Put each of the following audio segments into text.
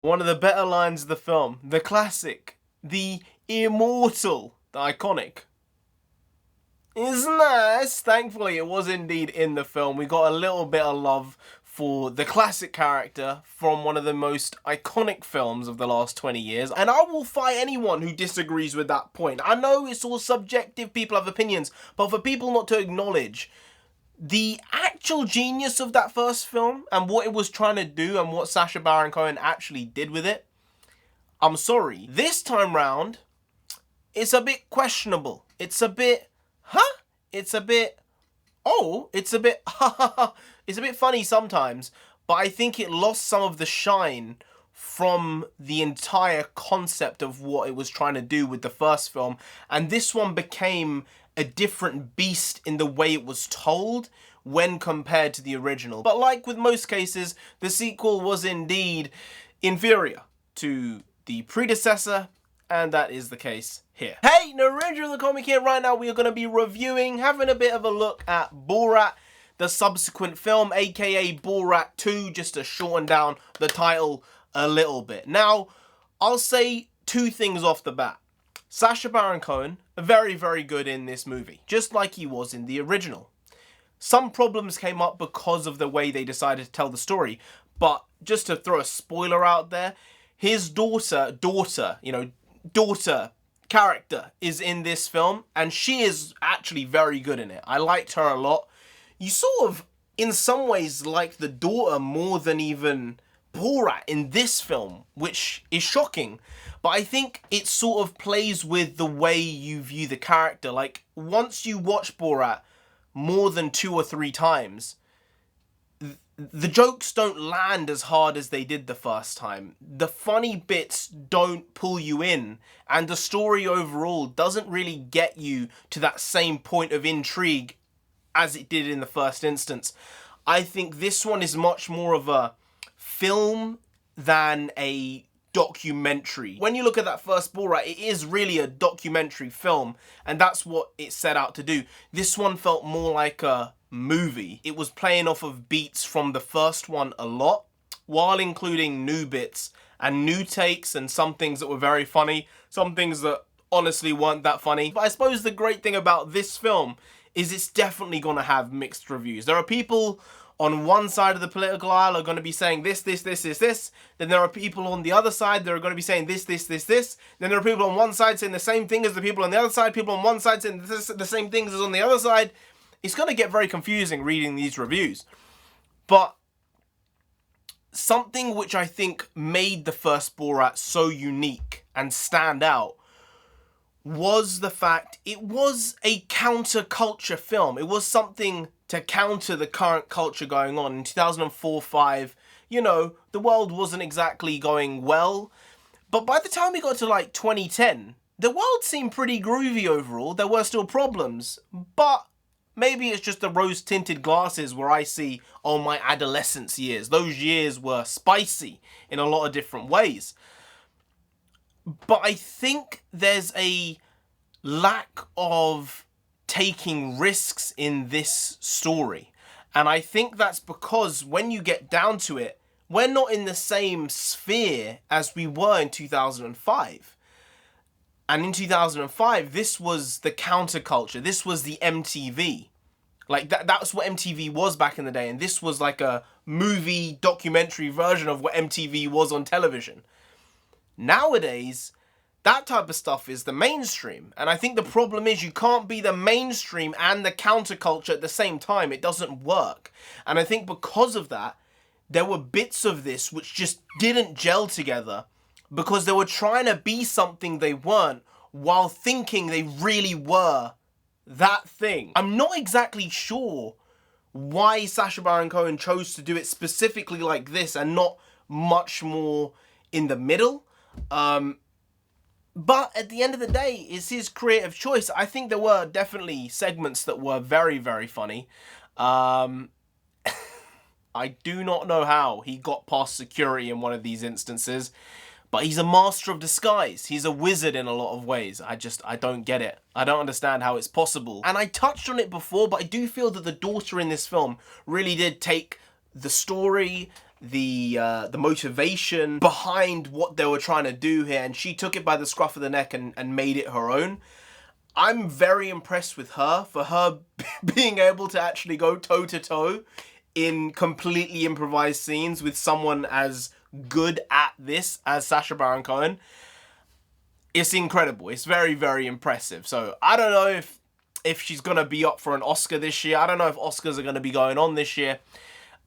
One of the better lines of the film, the classic, the immortal, the iconic. Is nice. Thankfully, it was indeed in the film. We got a little bit of love for the classic character from one of the most iconic films of the last 20 years. And I will fight anyone who disagrees with that point. I know it's all subjective, people have opinions, but for people not to acknowledge the actual genius of that first film and what it was trying to do and what Sacha Baron Cohen actually did with it, I'm sorry. This time round, it's a bit questionable. It's a bit, It's a bit, it's a bit, it's a bit funny sometimes, but I think it lost some of the shine from the entire concept of what it was trying to do with the first film, and this one became a different beast in the way it was told when compared to the original. But like with most cases, the sequel was indeed inferior to the predecessor, and that is the case here. Hey, NarendraTheComic here. Right now we are going to be reviewing, having a bit of a look at Borat, the subsequent film, aka Borat 2, just to shorten down the title a little bit. Now, I'll say two things off the bat. Sacha Baron Cohen, very, very good in this movie, just like he was in the original. Some problems came up because of the way they decided to tell the story, but just to throw a spoiler out there, his daughter character is in this film, and she is actually very good in it. I liked her a lot. You sort of, in some ways, like the daughter more than even Borat in this film, which is shocking. But I think it sort of plays with the way you view the character. Like, once you watch Borat more than 2 or 3 times, the jokes don't land as hard as they did the first time. The funny bits don't pull you in, and the story overall doesn't really get you to that same point of intrigue as it did in the first instance. I think this one is much more of a film than a documentary. When you look at that first Borat, it is really a documentary film, and that's what it set out to do. This one felt more like a movie. It was playing off of beats from the first one a lot, while including new bits and new takes and some things that were very funny, some things that honestly weren't that funny. But I suppose the great thing about this film is it's definitely gonna have mixed reviews. There are people on one side of the political aisle are going to be saying this. Then there are people on the other side that are going to be saying this. Then there are people on one side saying the same thing as the people on the other side. People on one side saying the same things as on the other side. It's going to get very confusing reading these reviews. But something which I think made the first Borat so unique and stand out was the fact it was a counterculture film. It was something to counter the current culture going on. In 2004-05, you know, the world wasn't exactly going well. But by the time we got to like 2010, the world seemed pretty groovy overall. There were still problems, but maybe it's just the rose-tinted glasses where I see, oh, my adolescence years. Those years were spicy in a lot of different ways. But I think there's a lack of taking risks in this story. And I think that's because when you get down to it, we're not in the same sphere as we were in 2005. And in 2005, this was the counterculture. This was the MTV. Like, that's what MTV was back in the day. And this was like a movie documentary version of what MTV was on television. Nowadays, that type of stuff is the mainstream. And I think the problem is you can't be the mainstream and the counterculture at the same time. It doesn't work. And I think because of that, there were bits of this which just didn't gel together because they were trying to be something they weren't while thinking they really were that thing. I'm not exactly sure why Sacha Baron Cohen chose to do it specifically like this and not much more in the middle. But at the end of the day, it's his creative choice. I think there were definitely segments that were very, very funny. I do not know how he got past security in one of these instances, but he's a master of disguise. He's a wizard in a lot of ways. I don't get it. I don't understand how it's possible. And I touched on it before, but I do feel that the daughter in this film really did take the story the motivation behind what they were trying to do here, and she took it by the scruff of the neck and made it her own. I'm very impressed with her for her being able to actually go toe to toe in completely improvised scenes with someone as good at this as Sacha Baron Cohen. It's incredible. It's very, very impressive. So I don't know if she's going to be up for an Oscar this year. I don't know if Oscars are going to be going on this year.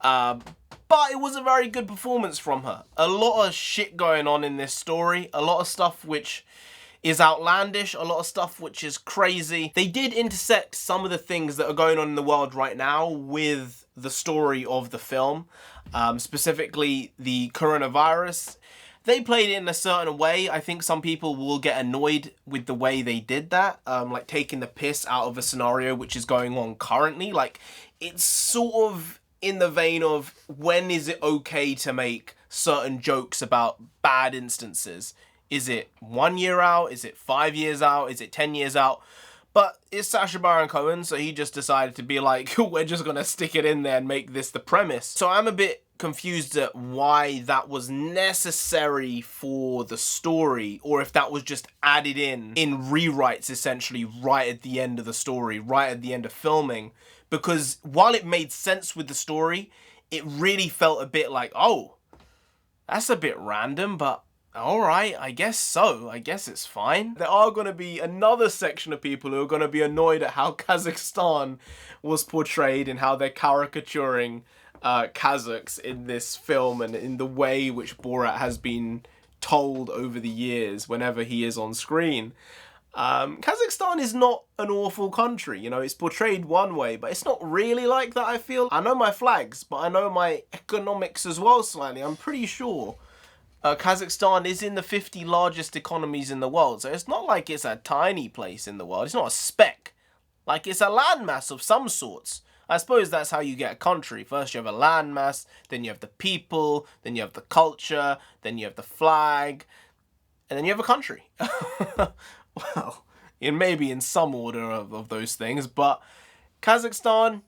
But it was a very good performance from her. A lot of shit going on in this story. A lot of stuff which is outlandish. A lot of stuff which is crazy. They did intersect some of the things that are going on in the world right now with the story of the film. Specifically the coronavirus. They played it in a certain way. I think some people will get annoyed with the way they did that. Like taking the piss out of a scenario which is going on currently. Like, it's sort of in the vein of, when is it okay to make certain jokes about bad instances? Is it 1 year out? Is it 5 years out? Is it 10 years out? But it's Sacha Baron Cohen, so he just decided to be like, we're just gonna stick it in there and make this the premise. So I'm a bit confused at why that was necessary for the story, or if that was just added in rewrites essentially right at the end of the story, right at the end of filming. Because while it made sense with the story, it really felt a bit like, oh, that's a bit random, but alright, I guess so. I guess it's fine. There are going to be another section of people who are going to be annoyed at how Kazakhstan was portrayed and how they're caricaturing Kazakhs in this film and in the way which Borat has been told over the years whenever he is on screen. Kazakhstan is not an awful country, you know, it's portrayed one way, but it's not really like that, I feel. I know my flags, but I know my economics as well slightly. I'm pretty sure Kazakhstan is in the 50 largest economies in the world, so it's not like it's a tiny place in the world. It's not a speck. Like, it's a landmass of some sorts. I suppose that's how you get a country. First you have a landmass, then you have the people, then you have the culture, then you have the flag, and then you have a country. Well, maybe in some order of those things, but Kazakhstan,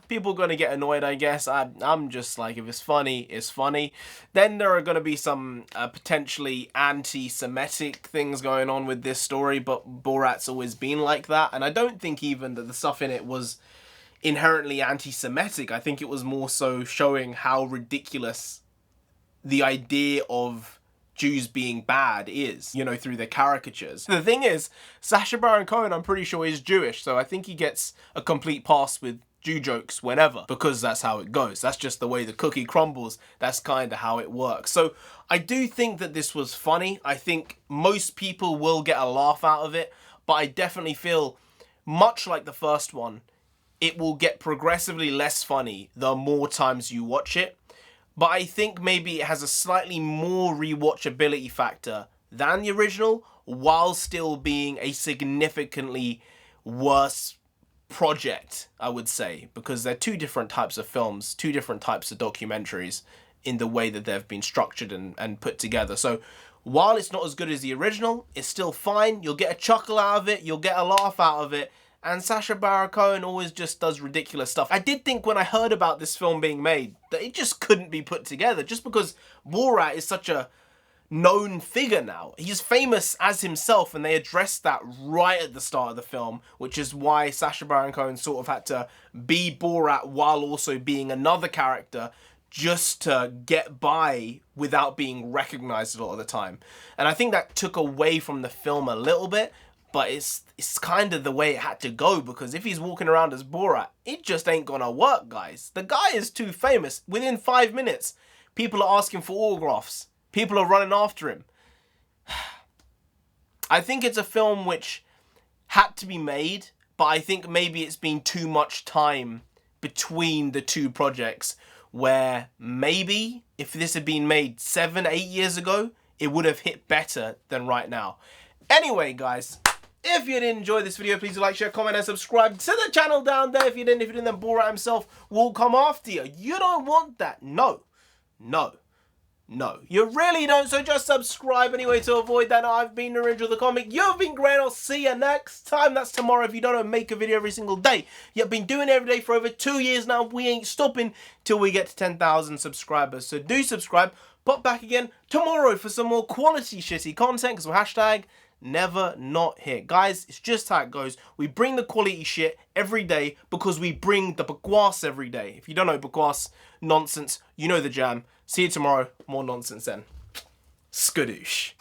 people are going to get annoyed, I guess. I'm just like, if it's funny, it's funny. Then there are going to be some potentially anti-Semitic things going on with this story, but Borat's always been like that, and I don't think even that the stuff in it was inherently anti-Semitic. I think it was more so showing how ridiculous the idea of Jews being bad is, you know, through the caricatures. The thing is, Sacha Baron Cohen, I'm pretty sure, is Jewish, so I think he gets a complete pass with Jew jokes whenever, because that's how it goes. That's just the way the cookie crumbles. That's kind of how it works. So I do think that this was funny. I think most people will get a laugh out of it, but I definitely feel, much like the first one, it will get progressively less funny the more times you watch it. But I think maybe it has a slightly more rewatchability factor than the original, while still being a significantly worse project, I would say, because they're two different types of films, two different types of documentaries in the way that they've been structured and put together. So while it's not as good as the original, it's still fine. You'll get a chuckle out of it, you'll get a laugh out of it, and Sacha Baron Cohen always just does ridiculous stuff. I did think when I heard about this film being made that it just couldn't be put together, just because Borat is such a known figure now. He's famous as himself, and they addressed that right at the start of the film, which is why Sacha Baron Cohen sort of had to be Borat while also being another character, just to get by without being recognized a lot of the time. And I think that took away from the film a little bit, but it's kind of the way it had to go, because if he's walking around as Borat, it just ain't gonna work, guys. The guy is too famous. Within 5 minutes, people are asking for autographs. People are running after him. I think it's a film which had to be made, but I think maybe it's been too much time between the two projects, where maybe if this had been made 7, 8 years ago, it would have hit better than right now. Anyway, guys, if you did enjoy this video, please like, share, comment, and subscribe to the channel down there. If you didn't, then Borat himself will come after you. You don't want that. No. No. No, you really don't, so just subscribe anyway to avoid that. I've been NarendraTheComic, you've been great, I'll see you next time. That's tomorrow if you don't make a video every single day. You've been doing it every day for over 2 years now. We ain't stopping till we get to 10,000 subscribers. So do subscribe, pop back again tomorrow for some more quality shitty content, because we're hashtag never not here. Guys, it's just how it goes. We bring the quality shit every day because we bring the bakwas every day. If you don't know bakwas, nonsense, you know the jam. See you tomorrow. More nonsense then. Skadoosh.